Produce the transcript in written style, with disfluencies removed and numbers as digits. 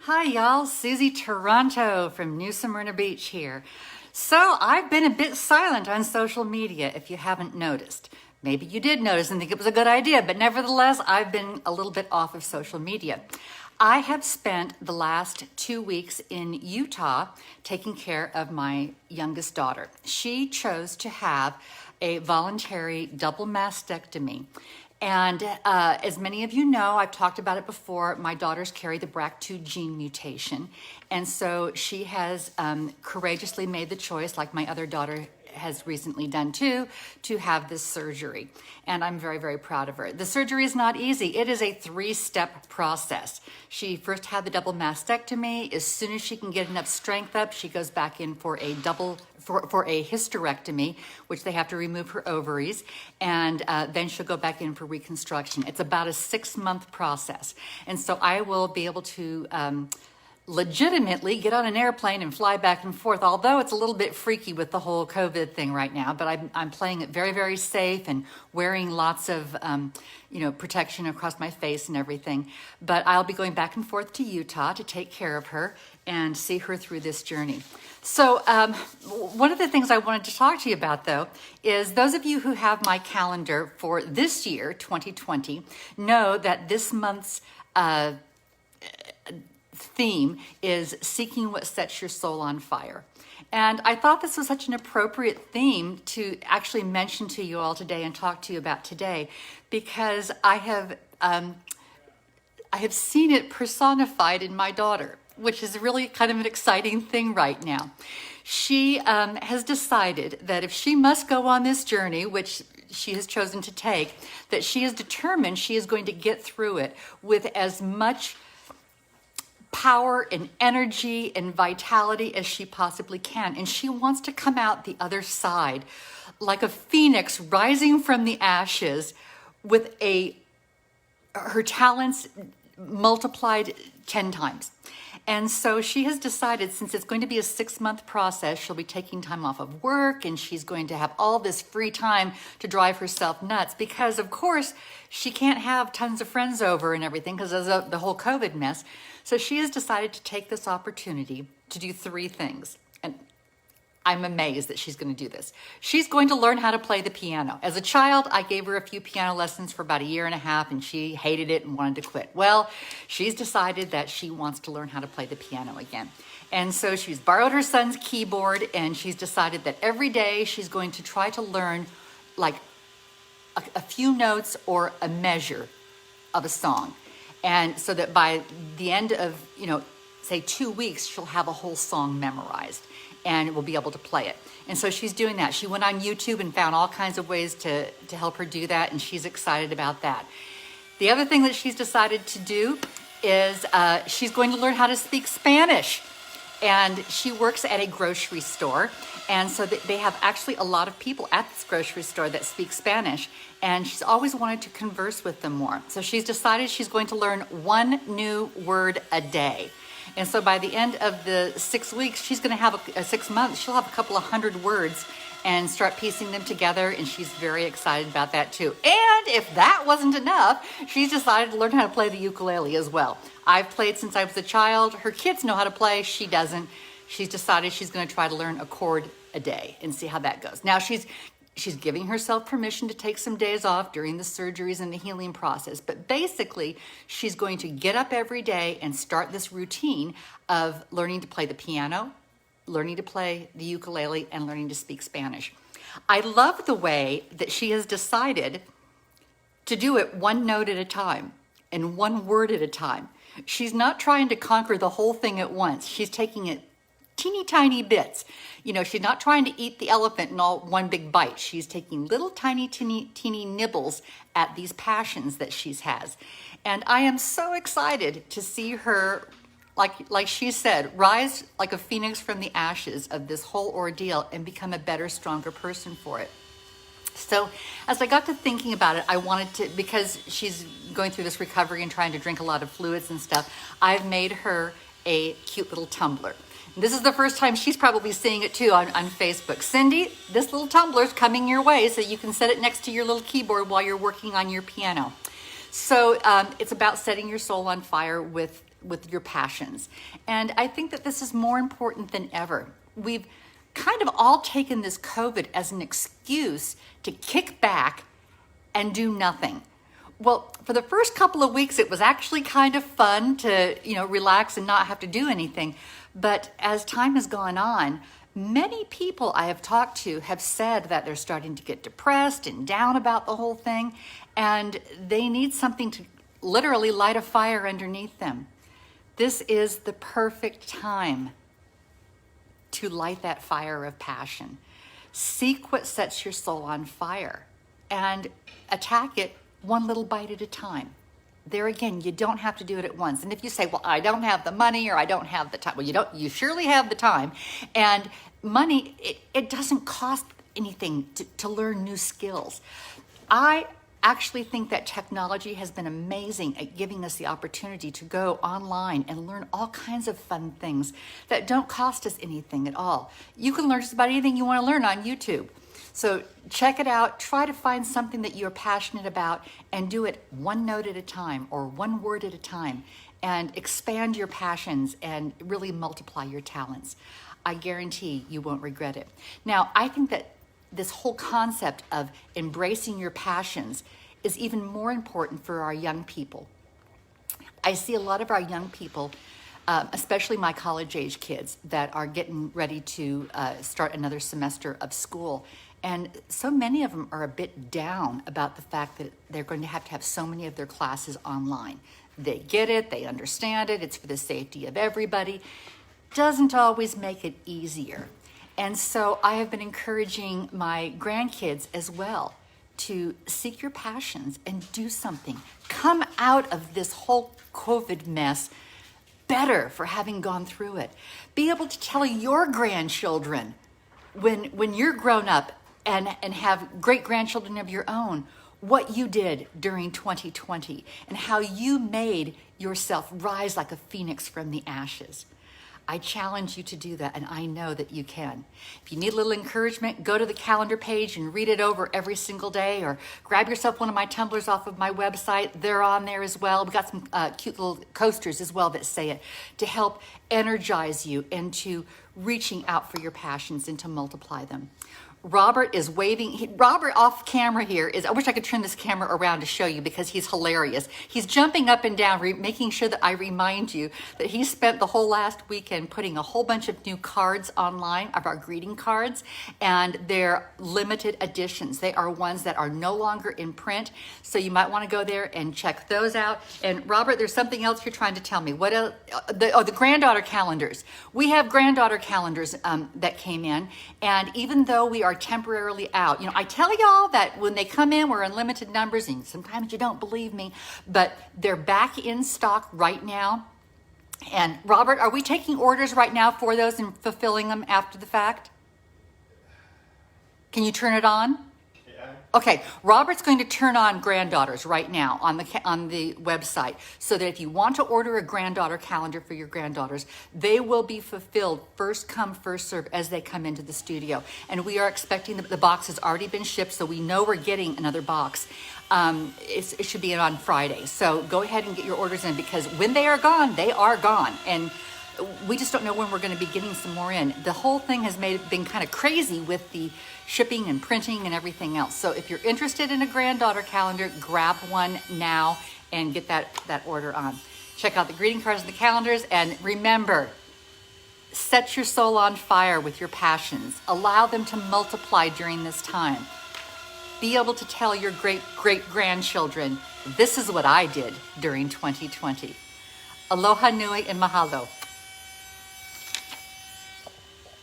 Hi y'all, Suzy Toronto from New Smyrna Beach here. So I've been a bit silent on social media if you haven't noticed. Maybe you did notice and think it was a good idea, but nevertheless, I've been a little bit off of social media. I have spent the last 2 weeks in Utah taking care of my youngest daughter. She chose to have a voluntary double mastectomy. And as many of you know, I've talked about it before, my daughters carry the BRCA2 gene mutation. And so she has courageously made the choice, like my other daughter has recently done too, to have this surgery. And I'm very, very proud of her. The surgery is not easy. It is a 3-step process. She first had the double mastectomy. As soon as she can get enough strength up, she goes back in for a hysterectomy, which they have to remove her ovaries, and then she'll go back in for reconstruction. It's about a 6-month process. And so I will be able to legitimately get on an airplane and fly back and forth, although it's a little bit freaky with the whole COVID thing right now, but I'm playing it very, very safe and wearing lots of protection across my face and everything. But I'll be going back and forth to Utah to take care of her and see her through this journey. So one of the things I wanted to talk to you about, though, is those of you who have my calendar for this year, 2020, know that this month's theme is seeking what sets your soul on fire. And I thought this was such an appropriate theme to actually mention to you all today and talk to you about today, because I have seen it personified in my daughter, which is really kind of an exciting thing right now. She has decided that if she must go on this journey, which she has chosen to take, that she is determined she is going to get through it with as much power and energy and vitality as she possibly can. And she wants to come out the other side like a phoenix rising from the ashes with her talents multiplied 10 times. And so she has decided, since it's going to be a 6-month process, she'll be taking time off of work and she's going to have all this free time to drive herself nuts because, of course, she can't have tons of friends over and everything because of the whole COVID mess. So she has decided to take this opportunity to do 3 things. And I'm amazed that she's going to do this. She's going to learn how to play the piano. As a child, I gave her a few piano lessons for about 1.5 years, and she hated it and wanted to quit. Well, she's decided that she wants to learn how to play the piano again. And so she's borrowed her son's keyboard, and she's decided that every day she's going to try to learn like a few notes or a measure of a song. And so that by the end of, say 2 weeks, she'll have a whole song memorized and will be able to play it. And so she's doing that. She went on YouTube and found all kinds of ways to help her do that, and she's excited about that. The other thing that she's decided to do is she's going to learn how to speak Spanish. And she works at a grocery store, and so they have actually a lot of people at this grocery store that speak Spanish, and she's always wanted to converse with them more. So she's decided she's going to learn 1 new word a day. And so by the end of the 6 weeks, she's going to have 6 months, she'll have a couple of 100 words and start piecing them together, and she's very excited about that too. And if that wasn't enough, she's decided to learn how to play the ukulele as well. I've played since I was a child. Her kids know how to play. She doesn't. She's decided she's going to try to learn a chord a day and see how that goes. Now she's giving herself permission to take some days off during the surgeries and the healing process. But basically, she's going to get up every day and start this routine of learning to play the piano, learning to play the ukulele, and learning to speak Spanish. I love the way that she has decided to do it 1 note at a time and 1 word at a time. She's not trying to conquer the whole thing at once. She's taking it teeny tiny bits. She's not trying to eat the elephant in all one big bite. She's taking little tiny, teeny nibbles at these passions that she has. And I am so excited to see her, like she said, rise like a phoenix from the ashes of this whole ordeal and become a better, stronger person for it. So as I got to thinking about it, I wanted to, because she's going through this recovery and trying to drink a lot of fluids and stuff, I've made her a cute little tumbler. And this is the first time she's probably seeing it too on Facebook. Cindy, this little tumbler's coming your way so you can set it next to your little keyboard while you're working on your piano. So it's about setting your soul on fire with with your passions. And I think that this is more important than ever. We've kind of all taken this COVID as an excuse to kick back and do nothing. Well, for the first couple of weeks, it was actually kind of fun to, relax and not have to do anything. But as time has gone on, many people I have talked to have said that they're starting to get depressed and down about the whole thing, and they need something to literally light a fire underneath them. This is the perfect time to light that fire of passion. Seek what sets your soul on fire and attack it one little bite at a time. There again, you don't have to do it at once. And if you say, well, I don't have the money or I don't have the time, well, you surely have the time. And money, it doesn't cost anything to learn new skills. I actually think that technology has been amazing at giving us the opportunity to go online and learn all kinds of fun things that don't cost us anything at all. You can learn just about anything you want to learn on YouTube. So check it out, try to find something that you're passionate about and do it one note at a time or one word at a time, and expand your passions and really multiply your talents. I guarantee you won't regret it. Now, I think that this whole concept of embracing your passions is even more important for our young people. I see a lot of our young people, especially my college-age kids that are getting ready to start another semester of school. And so many of them are a bit down about the fact that they're going to have so many of their classes online. They get it, they understand it, it's for the safety of everybody. Doesn't always make it easier. And so I have been encouraging my grandkids as well to seek your passions and do something. Come out of this whole COVID mess better for having gone through it. Be able to tell your grandchildren when you're grown up and have great-grandchildren of your own, what you did during 2020 and how you made yourself rise like a phoenix from the ashes. I challenge you to do that, and I know that you can. If you need a little encouragement, go to the calendar page and read it over every single day, or grab yourself one of my tumblers off of my website. They're on there as well. We've got some cute little coasters as well that say it, to help energize you into reaching out for your passions and to multiply them. Robert is waving. Robert off camera here I wish I could turn this camera around to show you because he's hilarious. He's jumping up and down, making sure that I remind you that he spent the whole last weekend putting a whole bunch of new cards online of our greeting cards, and they're limited editions. They are ones that are no longer in print, so you might want to go there and check those out. And Robert, there's something else you're trying to tell me. What else? The granddaughter calendars. We have granddaughter calendars that came in, and even though we are temporarily out. I tell y'all that when they come in, we're in limited numbers, and sometimes you don't believe me, but they're back in stock right now. And Robert, are we taking orders right now for those and fulfilling them after the fact? Can you turn it on? Okay, Robert's going to turn on granddaughters right now on the website, so that if you want to order a granddaughter calendar for your granddaughters, they will be fulfilled first come, first serve as they come into the studio. And we are expecting the box has already been shipped, so we know we're getting another box. It should be in on Friday. So go ahead and get your orders in, because when they are gone, they are gone. And we just don't know when we're going to be getting some more in. The whole thing has been kind of crazy with the shipping and printing and everything else. So if you're interested in a granddaughter calendar, grab one now and get that order on. Check out the greeting cards and the calendars, and remember, set your soul on fire with your passions. Allow them to multiply during this time. Be able to tell your great-grandchildren, this is what I did during 2020. Aloha nui and mahalo.